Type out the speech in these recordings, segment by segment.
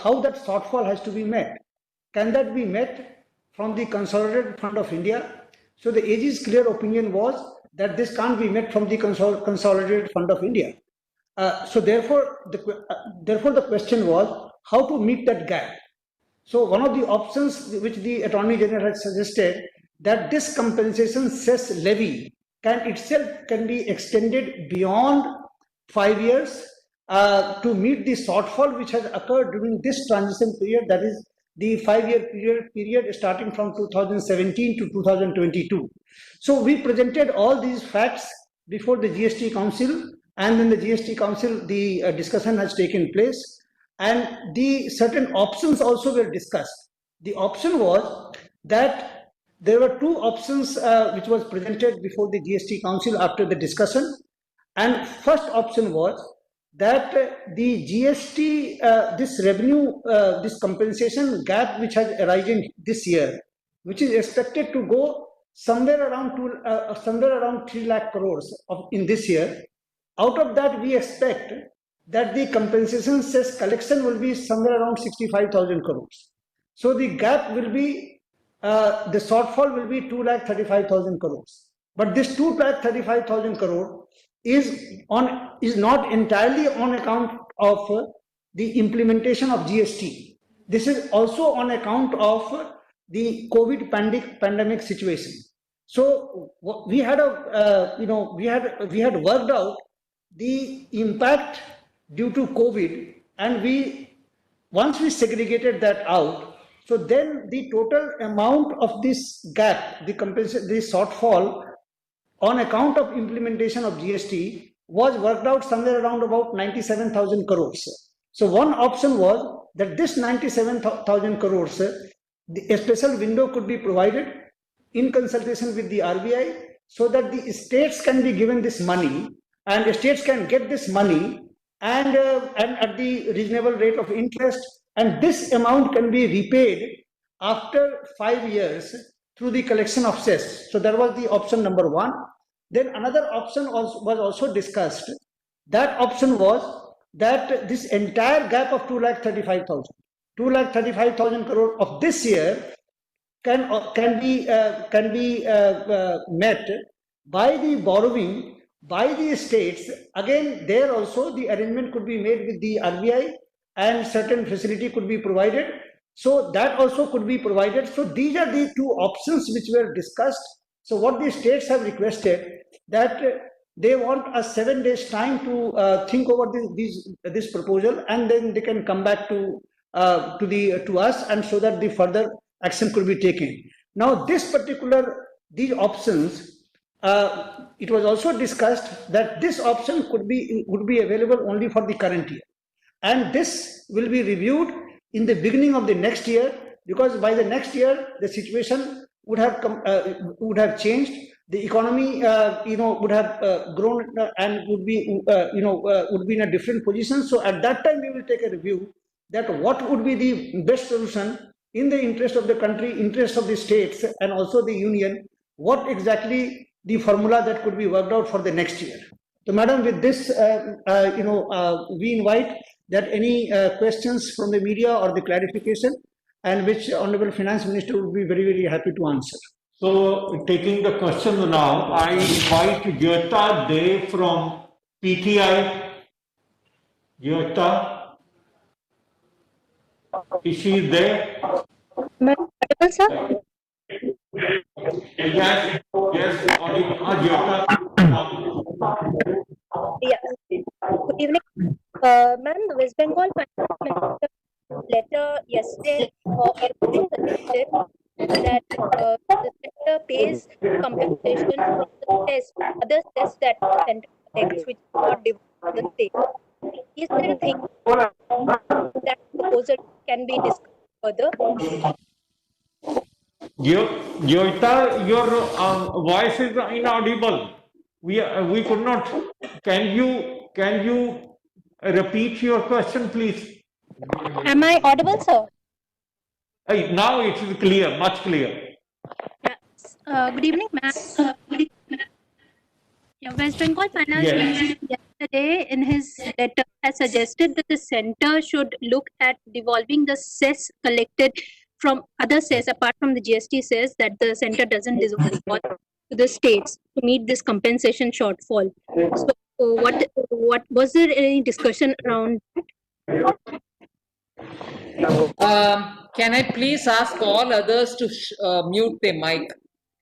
how that shortfall has to be met. Can that be met from the Consolidated Fund of India? So the AG's clear opinion was that this can't be met from the Consolidated Fund of India. So therefore the question was how to meet that gap. So one of the options which the Attorney General had suggested, that this compensation cess levy can be extended beyond 5 years to meet the shortfall which has occurred during this transition period, that is the 5-year period starting from 2017 to 2022. So we presented all these facts before the GST Council, and then the GST Council, the discussion has taken place, and the certain options also were discussed. The option was that there were two options which was presented before the GST Council after the discussion. And first option was that the GST, this revenue, this compensation gap which has arisen this year, which is expected to go somewhere around 3 lakh crores in this year. Out of that, we expect that the compensation cess collection will be somewhere around 65,000 crores. So the gap will be, the shortfall will be 2,35,000 crores. But this 2,35,000 crore is not entirely on account of the implementation of GST. This is also on account of the COVID pandemic situation. So we had we had worked out the impact due to COVID, and once we segregated that out, so then the total amount of this gap, the shortfall on account of implementation of GST was worked out somewhere around about 97,000 crores. So one option was that this 97,000 crores, a special window could be provided in consultation with the RBI so that the states can be given this money, and the states can get this money and at the reasonable rate of interest, and this amount can be repaid after 5 years through the collection of cess. So that was the option number one. Then another option was also discussed. That option was that this entire gap of 2,35,000 crore of this year can be met by the borrowing by the states. Again, there also the arrangement could be made with the RBI and certain facility could be provided. So that also could be provided. So these are the two options which were discussed. So what the states have requested, that they want a 7 days time to think over this proposal, and then they can come back to us, and so that the further action could be taken. Now these options, it was also discussed that this option would be available only for the current year, and this will be reviewed in the beginning of the next year, because by the next year the situation would have changed. The economy would have grown and would be in a different position. So at that time we will take a review that what would be the best solution in the interest of the country, interest of the states, and also the union, what exactly the formula that could be worked out for the next year. So madam, with this we invite that any questions from the media or the clarification, and which Honorable Finance Minister would be very, very happy to answer. So taking the question now, I invite Jyota De from PTI. Jyota, is she there? Sir? Yes, Jyota. Yeah. Good evening. Ma'am, the West Bengal Finance Minister letter yesterday suggested that the sector pays compensation for the other tests that the center takes, which is not divided to the state. Is there a thing that proposal can be discussed further? Jyota, your voice is inaudible. We could not. Can you repeat your question, please? Am I audible, sir? Now it is clear, much clear. Good evening, ma'am. West Bengal Finance Minister yesterday in his letter has suggested that the center should look at devolving the cess collected from other cess apart from the GST cess that the center doesn't devolve to the states to meet this compensation shortfall. So what was there any discussion around? Can I please ask all others to mute their mic?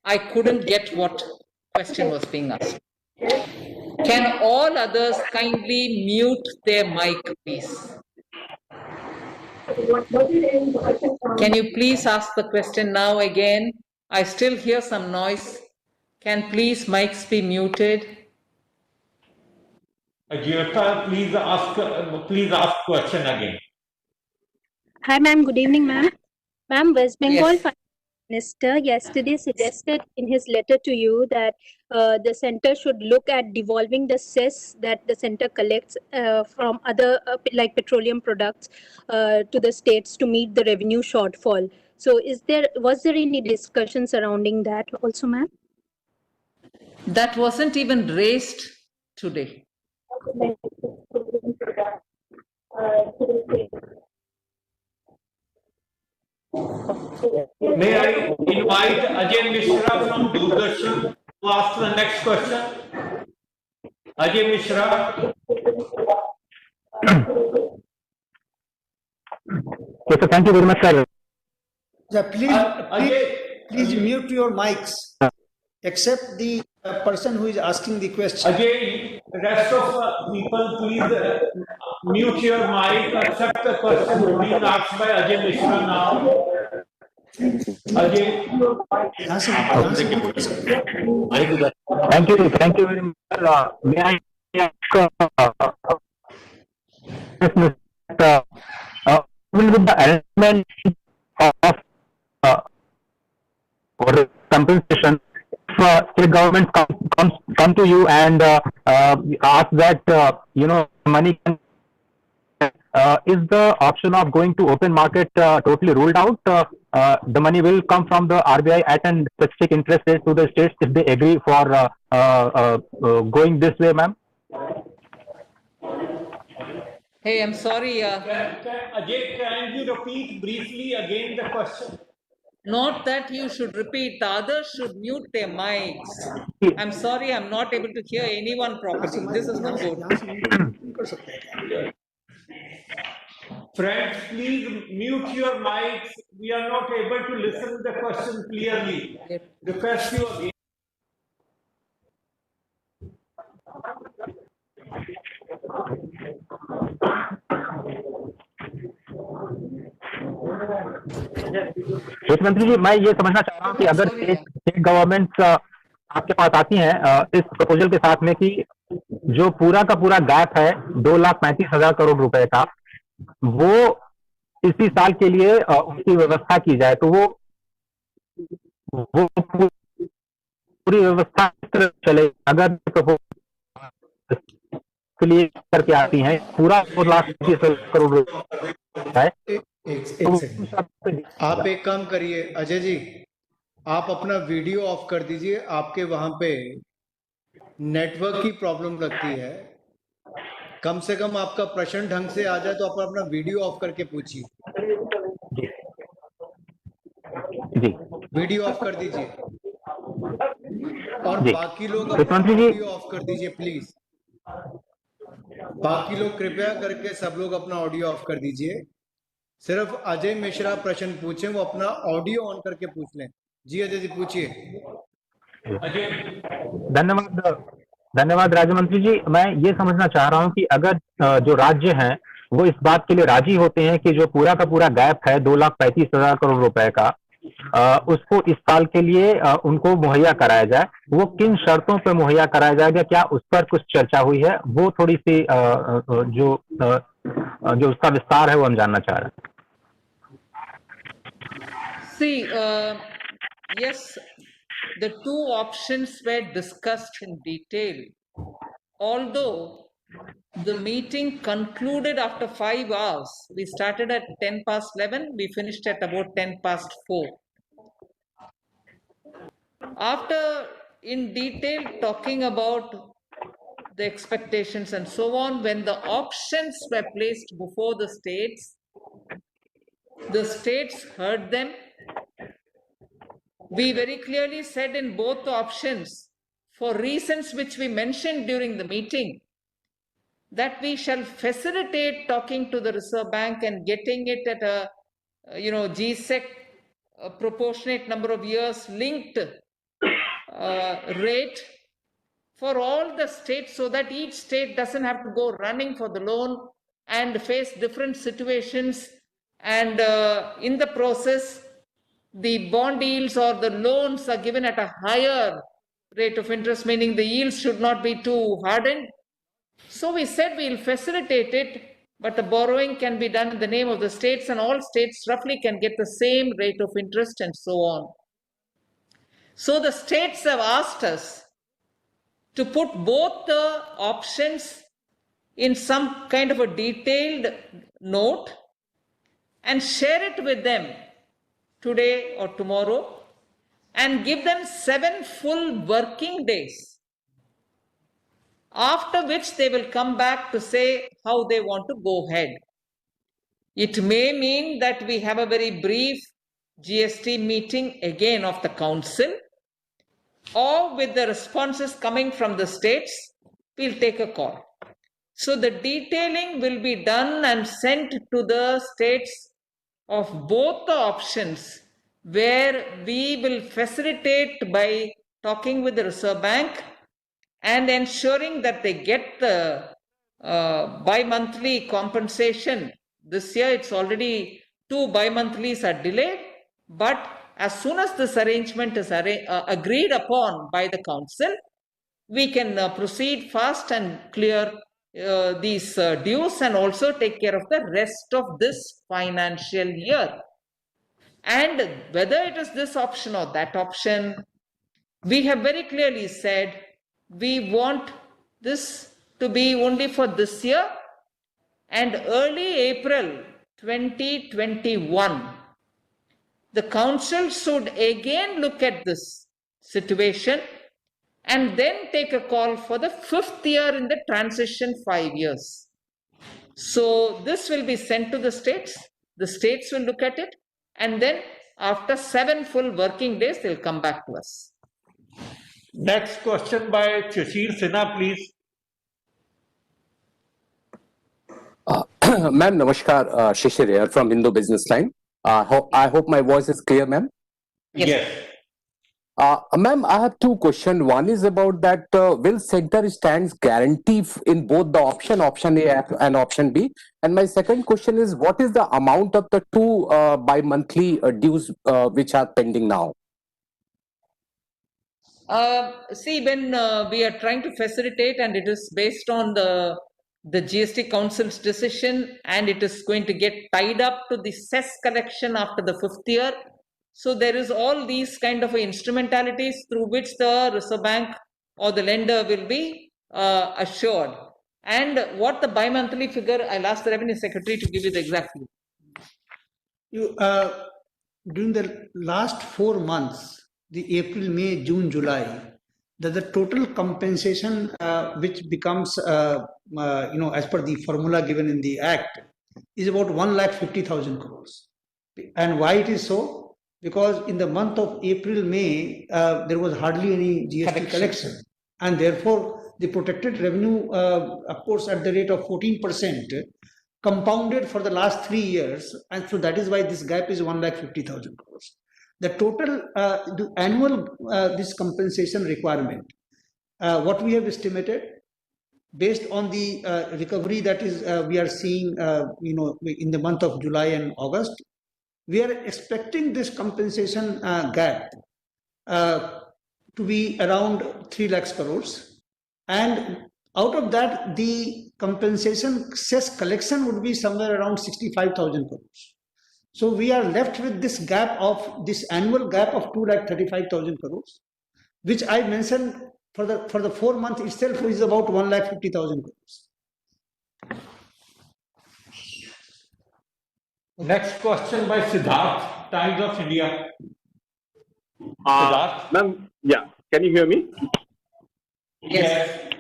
I couldn't get what question was being asked. Can all others kindly mute their mic, please? Can you please ask the question now again? I still hear some noise. Can please mics be muted? Jyota, please ask question again. Hi, ma'am. Good evening, ma'am. Ma'am, West Bengal Yes. Finance Minister yesterday suggested in his letter to you that the center should look at devolving the cess that the center collects from other like petroleum products to the states to meet the revenue shortfall. So, was there any discussion surrounding that also, ma'am? That wasn't even raised today. May I invite Ajay Mishra from Doordarshan to ask the next question? Ajay Mishra. Yes, sir. Thank you very much, sir. Yeah, Ajay, please mute your mics, except the person who is asking the question. Ajay, rest of people, please mute your mic. Accept the question being asked by Ajay Mishra now. Ajay. Thank you very much, sir. May I ask even with the arrangement of or compensation, if state government come to you and ask that money can, is the option of going to open market totally ruled out? The money will come from the RBI at a specific interest rate to the states if they agree for going this way, ma'am. Hey, I'm sorry. Ajay, can you repeat briefly again the question? Not that you should repeat, the others should mute their mics. I'm sorry, I'm not able to hear anyone properly. This is not good. Friends, please mute your mics. We are not able to listen to the question clearly. Request you again. वित्त मंत्री जी, मैं ये समझना चाह रहा हूँ कि अगर स्टेट गवर्नमेंट्स आपके पास आती हैं इस प्रपोजल के साथ में कि जो पूरा का पूरा गैप है 2,35,000 करोड़ रुपए का, वो इसी साल के लिए उनकी व्यवस्था की जाए, तो वो पूरी व्यवस्था किस तरह चले? अगर प्रपोजल के लिए करके आती हैं पूरा 2,35,000 करोड़ रुपए है, आप एक काम करिए अजय जी, आप अपना वीडियो ऑफ कर दीजिए। आपके वहां पे नेटवर्क की प्रॉब्लम लगती है। कम से कम आपका प्रश्न ढंग से आ जाए तो आप अपना वीडियो ऑफ करके पूछिए। जी, वीडियो ऑफ कर दीजिए और जी। बाकी लोग वित्त अपना मंत्री जी। ऑडियो ऑफ कर दीजिए प्लीज। बाकी लोग कृपया करके सब लोग अपना ऑडियो ऑफ कर दीजिए। सिर्फ अजय मिश्रा प्रश्न पूछें, वो अपना ऑडियो ऑन करके पूछ लें। जी अजय जी पूछिए। धन्यवाद राज्य मंत्री जी। मैं ये समझना चाह रहा हूँ कि अगर जो राज्य हैं वो इस बात के लिए राजी होते हैं कि जो पूरा का पूरा गैप है 2,35,000 करोड़ रुपए का, उसको इस साल के लिए उनको मुहैया कराया जाए, वो किन शर्तों पर मुहैया कराया जाएगा, क्या उस पर कुछ चर्चा हुई है? वो थोड़ी सी जो उसका विस्तार है वो हम जानना चाह रहे हैं। See, yes, the two options were discussed in detail. Although the meeting concluded after 5 hours, we started at 10 past 11, we finished at about 10 past 4. After in detail talking about the expectations and so on. When the options were placed before the states heard them. We very clearly said in both the options, for reasons which we mentioned during the meeting, that we shall facilitate talking to the Reserve Bank and getting it at a, GSEC proportionate number of years linked rate for all the states, so that each state doesn't have to go running for the loan and face different situations, and in the process the bond yields or the loans are given at a higher rate of interest, meaning the yields should not be too hardened. So we said we'll facilitate it, but the borrowing can be done in the name of the states, and all states roughly can get the same rate of interest and so on. So the states have asked us to put both the options in some kind of a detailed note and share it with them today or tomorrow, and give them 7 full working days, after which they will come back to say how they want to go ahead. It may mean that we have a very brief GST meeting again of the council, or with the responses coming from the states, we'll take a call. So the detailing will be done and sent to the states of both the options, where we will facilitate by talking with the Reserve Bank and ensuring that they get the bi-monthly compensation. This year it's already 2 bi-monthlies are delayed, but as soon as this arrangement is agreed upon by the council, we can proceed fast and clear these dues and also take care of the rest of this financial year. And whether it is this option or that option, we have very clearly said we want this to be only for this year, and early April 2021, the council should again look at this situation and then take a call for the 5th year in the transition 5 years. So this will be sent to the states will look at it, and then after 7 full working days, they'll come back to us. Next question by Shashir Sinha, please. Ma'am, namaskar, Shishir here from Hindu Business Line. I hope my voice is clear, ma'am. Yes. Ma'am, I have 2 questions. One is about that will center stands guarantee in both the option A and option B? And my second question is, what is the amount of the 2 bi-monthly dues which are pending now? See, when we are trying to facilitate, and it is based on the GST Council's decision, and it is going to get tied up to the cess collection after the 5th year. So there is all these kind of instrumentalities through which the Reserve Bank or the lender will be assured. And what the bi-monthly figure, I'll ask the Revenue Secretary to give you the exact figure. During the last 4 months, the April, May, June, July, the total compensation which becomes, as per the formula given in the Act, is about 1,50,000 crores. And why it is so? Because in the month of April, May, there was hardly any GST collection. And therefore, the protected revenue, of course, at the rate of 14%, compounded for the last 3 years. And so that is why this gap is 1,50,000 crores. The total, the annual, this compensation requirement, what we have estimated, based on the recovery that is we are seeing, in the month of July and August, we are expecting this compensation gap to be around 3 lakhs crores, and out of that, the compensation cess collection would be somewhere around 65,000 crores. So we are left with this gap of this annual gap of 2,35,000 crores, which I mentioned for the 4 months itself is about 1,50,000 crores. Next question by Siddharth, Times of India. Siddharth? Ma'am, yeah, can you hear me? Yes.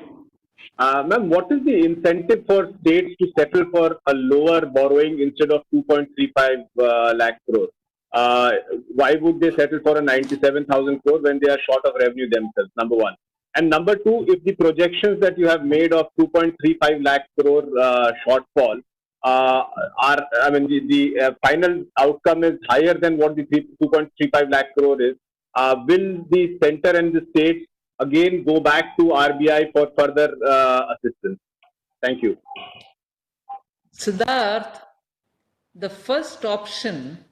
Ma'am, what is the incentive for states to settle for a lower borrowing instead of 2.35 lakh crore? Why would they settle for a 97,000 crore when they are short of revenue themselves? Number one. And number two, if the projections that you have made of 2.35 lakh crore shortfall the final outcome is higher than what the 2.35 lakh crore is, will the center and the states again go back to RBI for further assistance? Thank you. Siddharth, the first option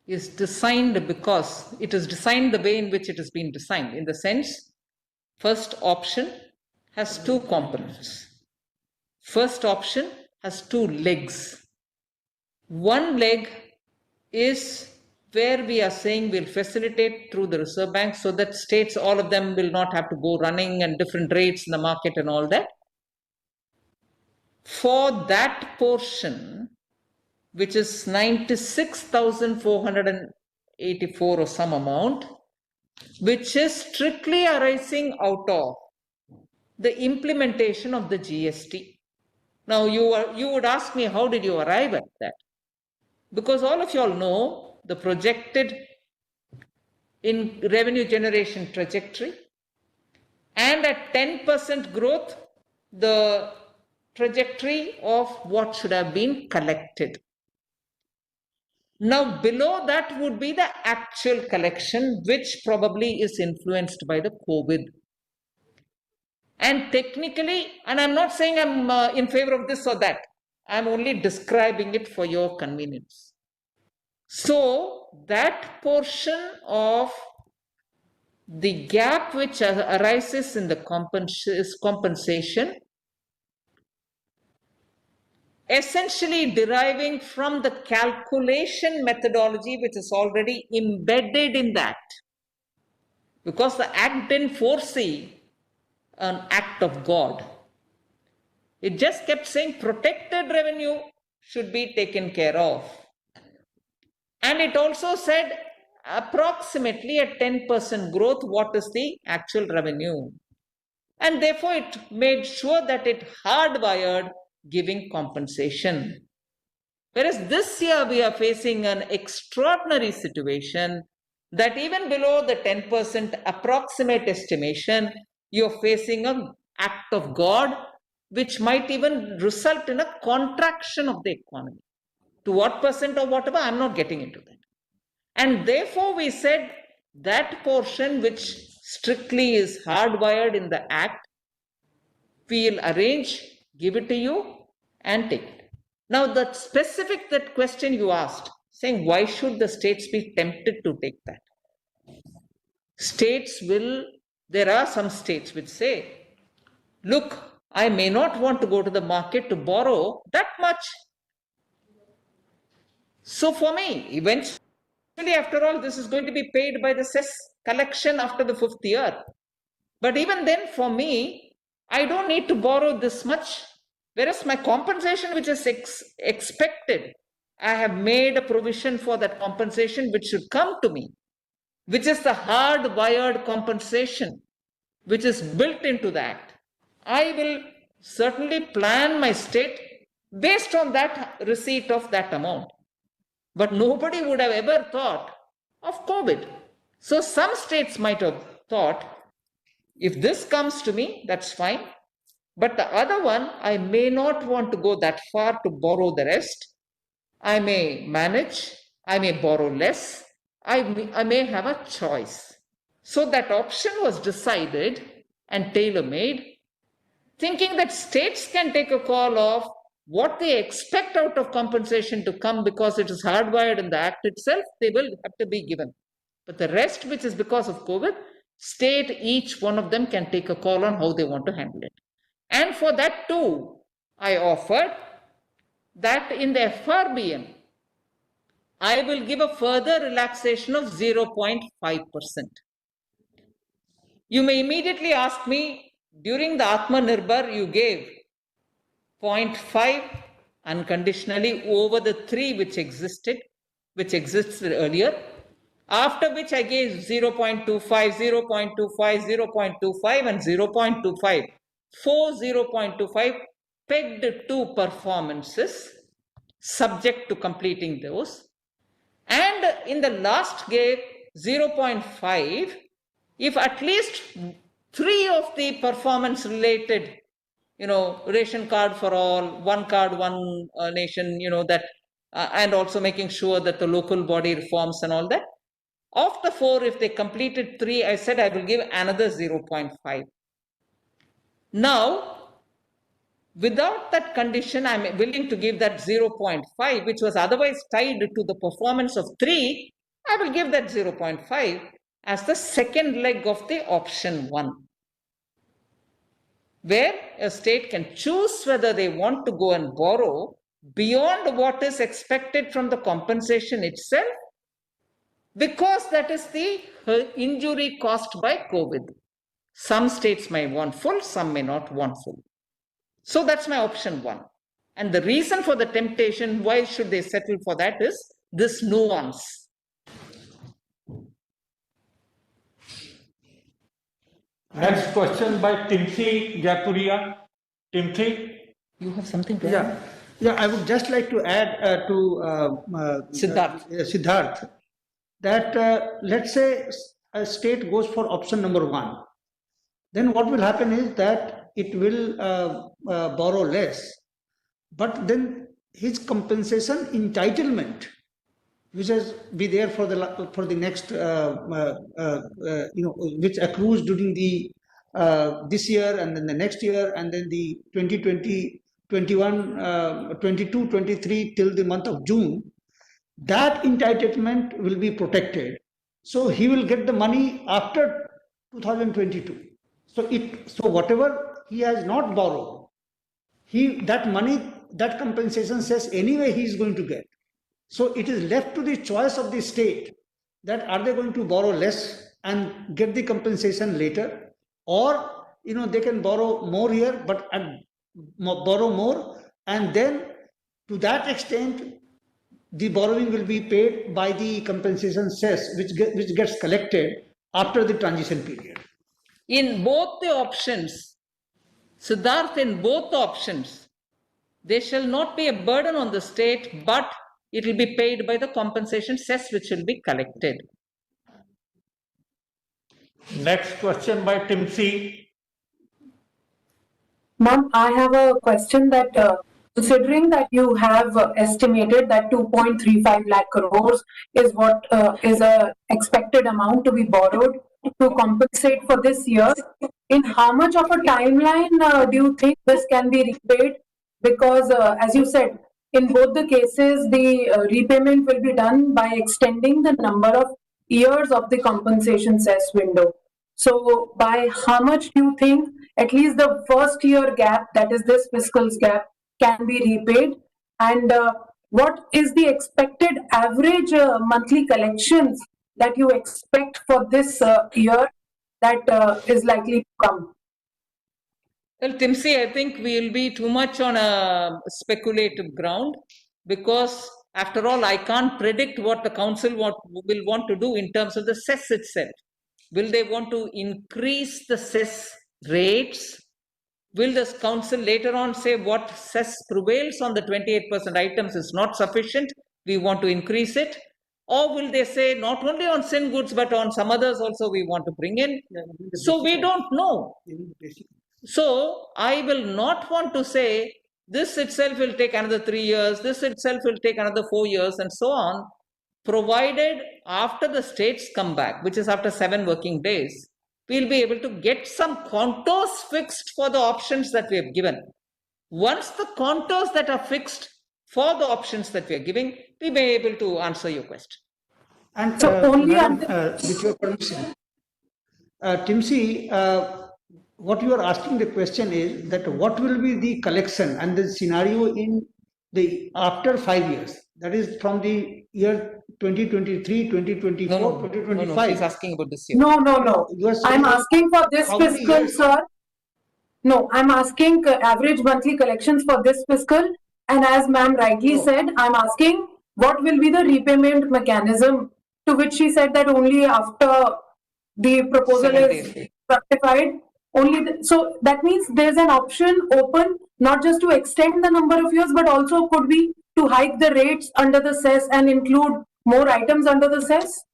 is designed because it is designed the way in which it has been designed. In the sense, first option has two components. First option has two legs. One leg is where we are saying we'll facilitate through the Reserve Bank so that states, all of them, will not have to go running and different rates in the market and all that. For that portion, which is 96,484 or some amount, which is strictly arising out of the implementation of the GST. Now, you would ask me, how did you arrive at that? Because all of you all know the projected in revenue generation trajectory, and at 10% growth, the trajectory of what should have been collected. Now, below that would be the actual collection, which probably is influenced by the COVID. And technically, and I'm not saying I'm in favor of this or that, I'm only describing it for your convenience. So, that portion of the gap which arises in the compensation, essentially deriving from the calculation methodology which is already embedded in that, because the Act didn't foresee an act of God. It just kept saying protected revenue should be taken care of. And it also said approximately at 10% growth, what is the actual revenue? And therefore, it made sure that it hardwired giving compensation. Whereas this year we are facing an extraordinary situation that even below the 10% approximate estimation, you're facing an act of God, which might even result in a contraction of the economy. To what percent or whatever, I'm not getting into that. And therefore, we said that portion which strictly is hardwired in the Act, we'll arrange, give it to you, and take it. Now, the specific that question you asked, saying why should the states be tempted to take that? States will, there are some states which say, look, I may not want to go to the market to borrow that much. So for me, eventually, after all, this is going to be paid by the cess collection after the 5th year. But even then, for me, I don't need to borrow this much. Whereas my compensation, which is expected, I have made a provision for that compensation which should come to me, which is the hardwired compensation, which is built into the Act. I will certainly plan my state based on that receipt of that amount. But nobody would have ever thought of COVID. So some states might have thought, if this comes to me, that's fine. But the other one, I may not want to go that far to borrow the rest. I may manage, I may borrow less, I may have a choice. So that option was decided and tailor-made, thinking that states can take a call of what they expect out of compensation to come because it is hardwired in the Act itself, they will have to be given. But the rest, which is because of COVID, state, each one of them can take a call on how they want to handle it. And for that too, I offered that in the FRBM, I will give a further relaxation of 0.5%. You may immediately ask me, during the Atmanirbhar, you gave 0.5 unconditionally over the 3 which existed earlier, after which I gave 0.25, 0.25, 0.25 and 0.25 4 0.25 pegged to performances subject to completing those. And in the last gave 0.5 if at least 3 of the performance related, ration card for all, one card, one nation, that, and also making sure that the local body reforms and all that. Of the 4, if they completed 3, I said I will give another 0.5. Now, without that condition, I'm willing to give that 0.5, which was otherwise tied to the performance of 3. I will give that 0.5 as the second leg of the option 1, where a state can choose whether they want to go and borrow beyond what is expected from the compensation itself, because that is the injury caused by COVID. Some states may want full, some may not want full. So that's my option 1. And the reason for the temptation, why should they settle for that, is this nuance. Next question by Timothy Japuria. Timothy? You have something to add? Yeah, I would just like to add to Siddharth that let's say a state goes for option number 1. Then what will happen is that it will borrow less, but then his compensation entitlement, which has be there for the next which accrues during the this year and then the next year and then the 2020, 21, 22, 23 till the month of June, that entitlement will be protected. So he will get the money after 2022. So whatever he has not borrowed, that money, that compensation says anyway he is going to get. So it is left to the choice of the state that are they going to borrow less and get the compensation later, or they can borrow more here but borrow more, and then to that extent the borrowing will be paid by the compensation cess which gets collected after the transition period. In both the options, Siddharth, in both the options, there shall not be a burden on the state, but it will be paid by the compensation cess which will be collected. Next question by Timothy. Ma'am, I have a question that considering that you have estimated that 2.35 lakh crores is what is a expected amount to be borrowed to compensate for this year, in how much of a timeline do you think this can be repaid? Because as you said, in both the cases, the repayment will be done by extending the number of years of the compensation cess window. So by how much do you think at least the first year gap, that is this fiscal gap, can be repaid? And what is the expected average monthly collections that you expect for this year that is likely to come? Well, Timothy, I think we will be too much on a speculative ground, because after all, I can't predict what the council will want to do in terms of the cess itself. Will they want to increase the cess rates? Will this council later on say what cess prevails on the 28% items is not sufficient, we want to increase it? Or will they say not only on sin goods but on some others also we want to bring in? So we don't know. So I will not want to say this itself will take another 3 years, this itself will take another 4 years and so on, provided after the states come back, which is after 7 working days, we'll be able to get some contours fixed for the options that we have given. Once the contours that are fixed for the options that we are giving, we may be able to answer your question. And So only Madam, under- with your permission, Timothy, what you are asking the question is that what will be the collection and the scenario in the after 5 years, that is from the year 2023, 2024, 2025. He's asking about this year. No. You are saying I'm asking for this how many fiscal, years? sir. No, I'm asking average monthly collections for this fiscal. And as ma'am rightly said, I'm asking what will be the repayment mechanism, to which she said that only after the proposal 7 is days. ratified, So that means there's an option open not just to extend the number of years, but also could be to hike the rates under the cess and include more items under the cess.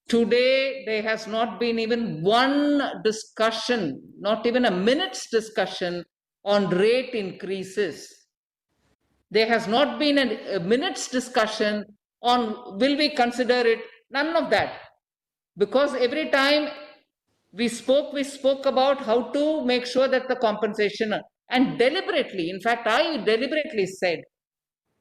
Today, there has not been even one discussion, not even a minute's discussion on rate increases. There has not been a minute's discussion on will we consider it, none of that. Because every time we spoke about how to make sure that the compensation, and deliberately, in fact, I deliberately said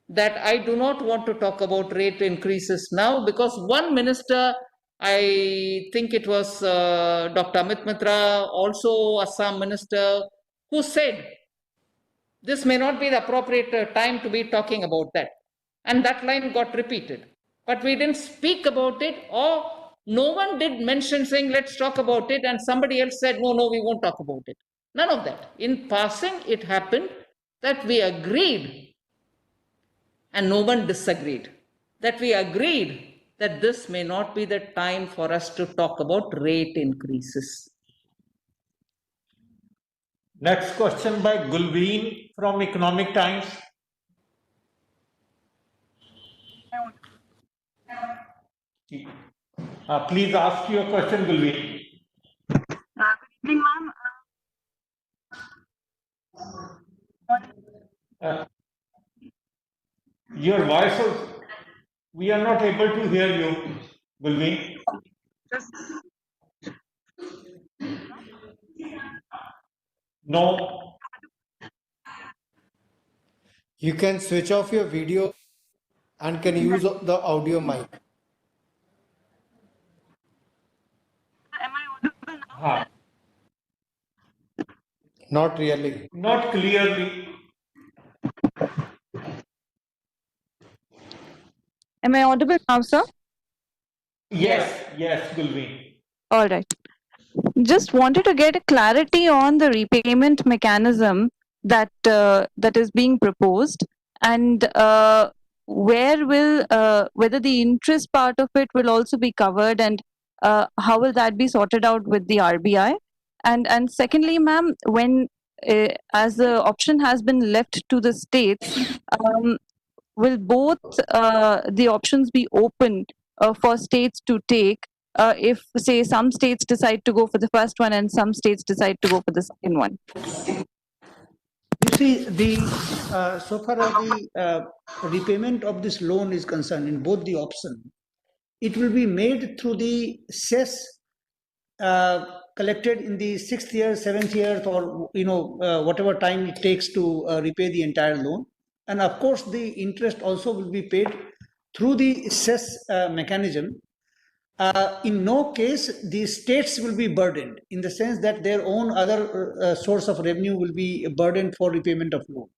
that I do not want to talk about rate increases now because one minister, I think it was Dr. Amit Mitra, also Assam minister, who said this may not be the appropriate time to be talking about that. And that line got repeated. But we didn't speak about it, or no one did mention saying, let's talk about it. And somebody else said, no, we won't talk about it. None of that. In passing, it happened that we agreed, and no one disagreed, that we agreed that this may not be the time for us to talk about rate increases. Next question by Gulveen from Economic Times. Please ask your question, Gulveen. Good evening, ma'am. Your voice is, we are not able to hear you, Gulveen. No. You can switch off your video and can use the audio mic. Am I audible now? Not really. Not clearly. Am I audible now, sir? Yes, Gulveen. All right. Just wanted to get a clarity on the repayment mechanism that that is being proposed, and whether the interest part of it will also be covered, and how will that be sorted out with the RBI? And secondly, ma'am, when as the option has been left to the states, will both the options be open for states to take if, say, some states decide to go for the first one and some states decide to go for the second one? You see, so far as the repayment of this loan is concerned, in both the options, it will be made through the cess collected in the 6th year, 7th year, or whatever time it takes to repay the entire loan. And of course, the interest also will be paid through the cess mechanism. In no case, the states will be burdened in the sense that their own other source of revenue will be burdened for repayment of loan.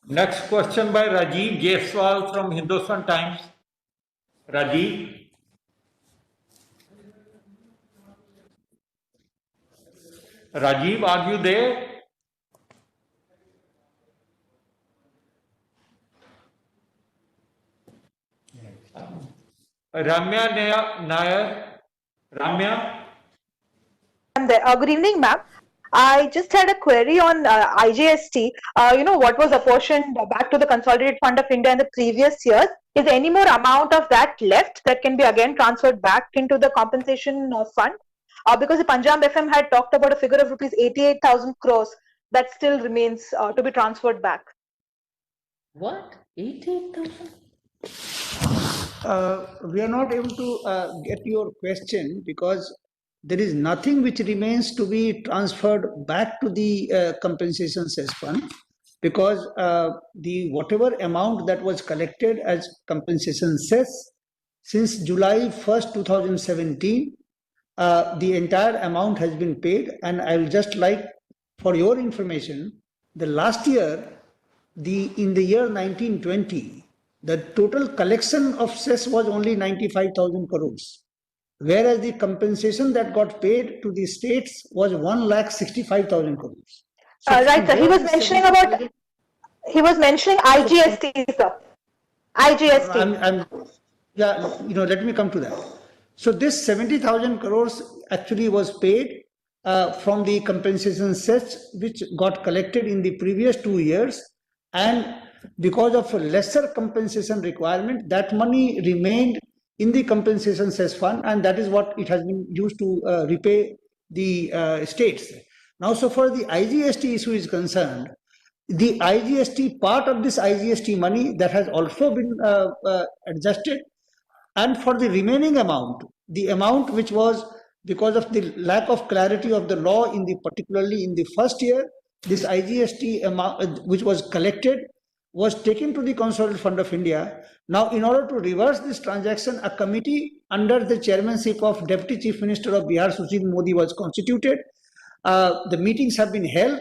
Next question by Rajiv Jaiswal from Hindustan Times. Rajiv. Rajiv, are you there? Ramya Nair. Ramya. I'm there. Good evening, ma'am. I just had a query on IGST. What was apportioned back to the Consolidated Fund of India in the previous years? Is there any more amount of that left that can be again transferred back into the compensation fund? Because the Punjab FM had talked about a figure of rupees 88,000 crores that still remains to be transferred back. What? 88,000? We are not able to get your question because there is nothing which remains to be transferred back to the compensation cess fund, because the whatever amount that was collected as compensation cess since July 1st, 2017, the entire amount has been paid. And I will just like, for your information, the last year, in the year 1920, the total collection of cess was only 95,000 crores, whereas the compensation that got paid to the states was 1,65,000 crores. So right, sir. He was mentioning IGST, sir. IGST. let me come to that. So this 70,000 crores actually was paid from the compensation sets which got collected in the previous 2 years, and because of a lesser compensation requirement, that money remained in the compensation cess fund, and that is what it has been used to repay the states. Now, so far the IGST issue is concerned, the IGST, part of this IGST money that has also been adjusted, and for the remaining amount, the amount which was because of the lack of clarity of the law in the particularly in the first year, this IGST amount which was collected was taken to the Consolidated Fund of India. Now, in order to reverse this transaction, a committee under the chairmanship of Deputy Chief Minister of Bihar, Sushil Modi, was constituted. The meetings have been held,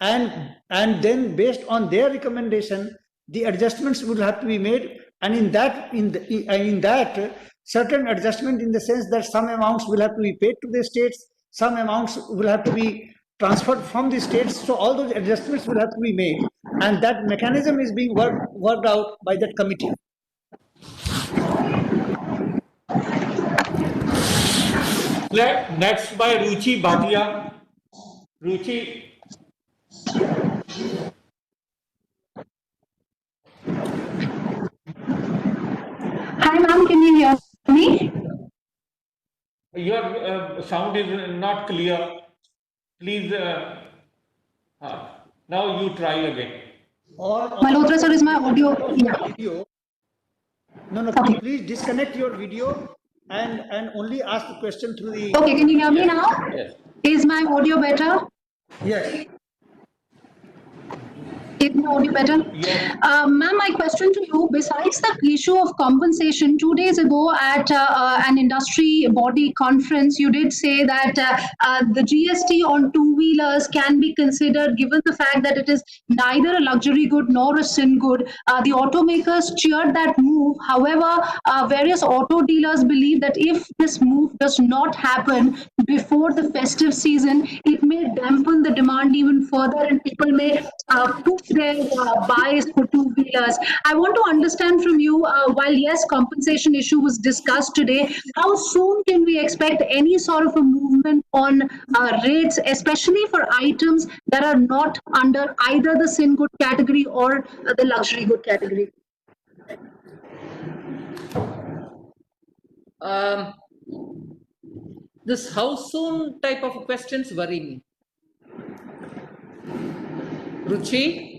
and then based on their recommendation, the adjustments will have to be made, and in that certain adjustment in the sense that some amounts will have to be paid to the states, some amounts will have to be transferred from the states. So all those adjustments will have to be made, and that mechanism is being worked out by that committee. Next by Ruchi Bhatia. Ruchi. Hi, ma'am. Can you hear me? Your sound is not clear. Please, now you try again. Malhotra sir, is my audio? Yeah. Video. No, Okay. please disconnect your video and only ask the question through the. Okay, can you hear me now? Yes. Is my audio better? Yes. Is my audio better? Yes. Ma'am, my question to you, besides the issue of compensation, 2 days ago at an industry body conference, you did say that the GST on two-wheelers can be considered, given the fact that it is neither a luxury good nor a sin good. The automakers cheered that move. However, various auto dealers believe that if this move does not happen before the festive season, it may dampen the demand even further, and people may push their buys for two-wheelers. I want to understand from you, while yes, compensation issue was discussed today, how soon can we expect any sort of a movement on rates, especially for items that are not under either the sin good category or the luxury good category? This how soon type of questions worry me. Ruchi?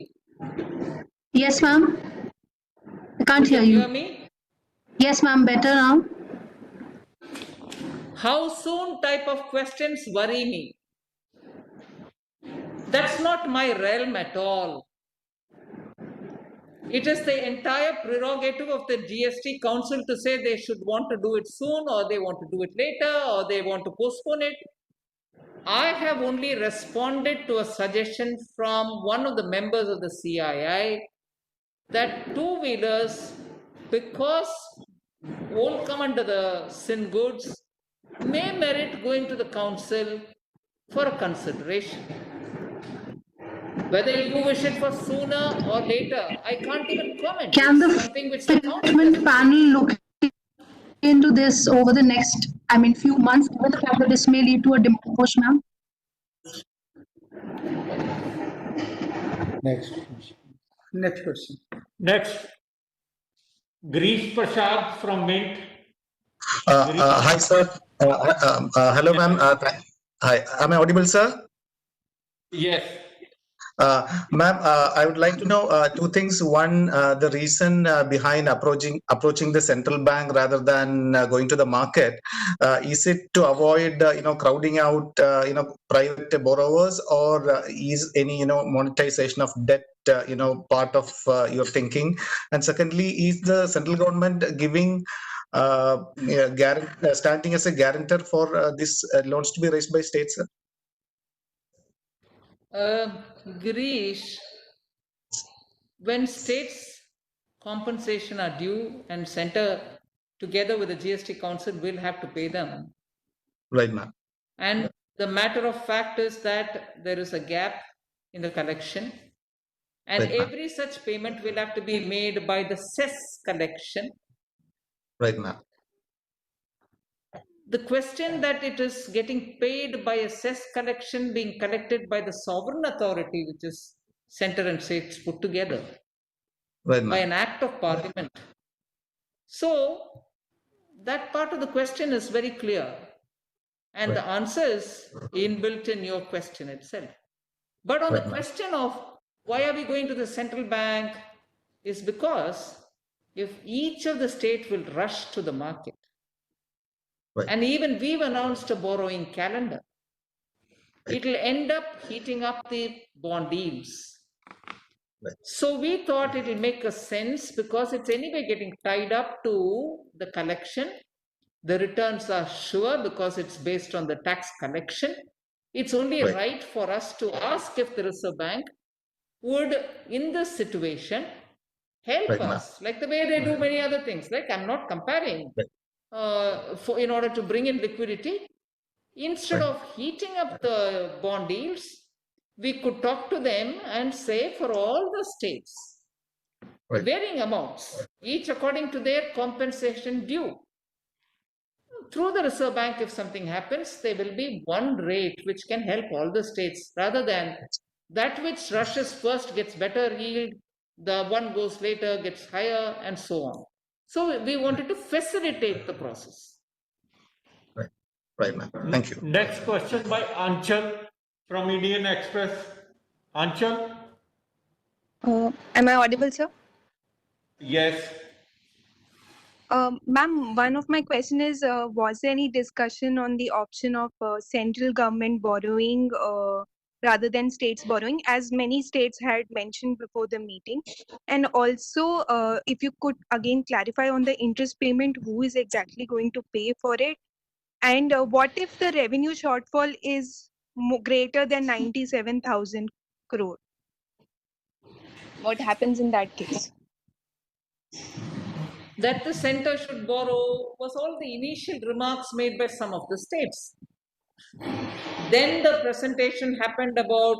Yes, ma'am. I can't hear Can you you. hear me? Yes, ma'am. Better now. How soon type of questions worry me. That's not my realm at all. It is the entire prerogative of the GST Council to say they should want to do it soon, or they want to do it later, or they want to postpone it. I have only responded to a suggestion from one of the members of the CII that two-wheelers, because won't come under the sin goods, may merit going to the council for a consideration. Whether you wish it for sooner or later, I can't even comment. Can the It's something which the council management panel look into this over the next, few months, given the fact that this may lead to a demand push, ma'am? Next. Next question. Next, Girish Prasad from Mint. Hi, sir. Hello, ma'am. Hi, am I audible, sir? Yes. Ma'am, I would like to know two things. One, the reason behind approaching the central bank rather than going to the market. Is it to avoid, crowding out, private borrowers, or is any, monetization of debt, part of your thinking? And secondly, is the central government giving standing as a guarantor for this loans to be raised by states, sir? Girish, when states compensation are due and center together with the GST Council will have to pay them. Right, ma'am. And the matter of fact is that there is a gap in the collection, and Right, ma'am. every such payment will have to be made by the cess collection. Right, ma'am. the question that it is getting paid by a cess collection being collected by the sovereign authority, which is center and states put together Right, by ma'am. an act of parliament. So that part of the question is very clear, and the answer is inbuilt in your question itself. But on the Right, ma'am. question of why are we going to the central bank is because if each of the state will rush to the market, Right. and even we've announced a borrowing calendar, it will end up heating up the bond yields. Right. So we thought it will make a sense because it's anyway getting tied up to the collection. The returns are sure because it's based on the tax collection. It's only Right. right for us to ask if the Reserve Bank would, in this situation, help Right, ma'am. us, like the way they do many other things. Like, I'm not comparing, in order to bring in liquidity. Instead of heating up the bond yields, we could talk to them and say for all the states, Right. varying amounts, each according to their compensation due. Through the Reserve Bank, if something happens, there will be one rate which can help all the states rather than that which rushes first gets better yield, the one goes later gets higher, and so on. So we wanted to facilitate the process. Right, ma'am. Thank you. Next question by Anchal from Indian Express. Anchal? Am I audible, sir? Yes. Ma'am, one of my question is, was there any discussion on the option of central government borrowing rather than states borrowing, as many states had mentioned before the meeting? And also, if you could again clarify on the interest payment, who is exactly going to pay for it? And what if the revenue shortfall is greater than 97,000 crore? What happens in that case? That the center should borrow was all the initial remarks made by some of the states. Then the presentation happened about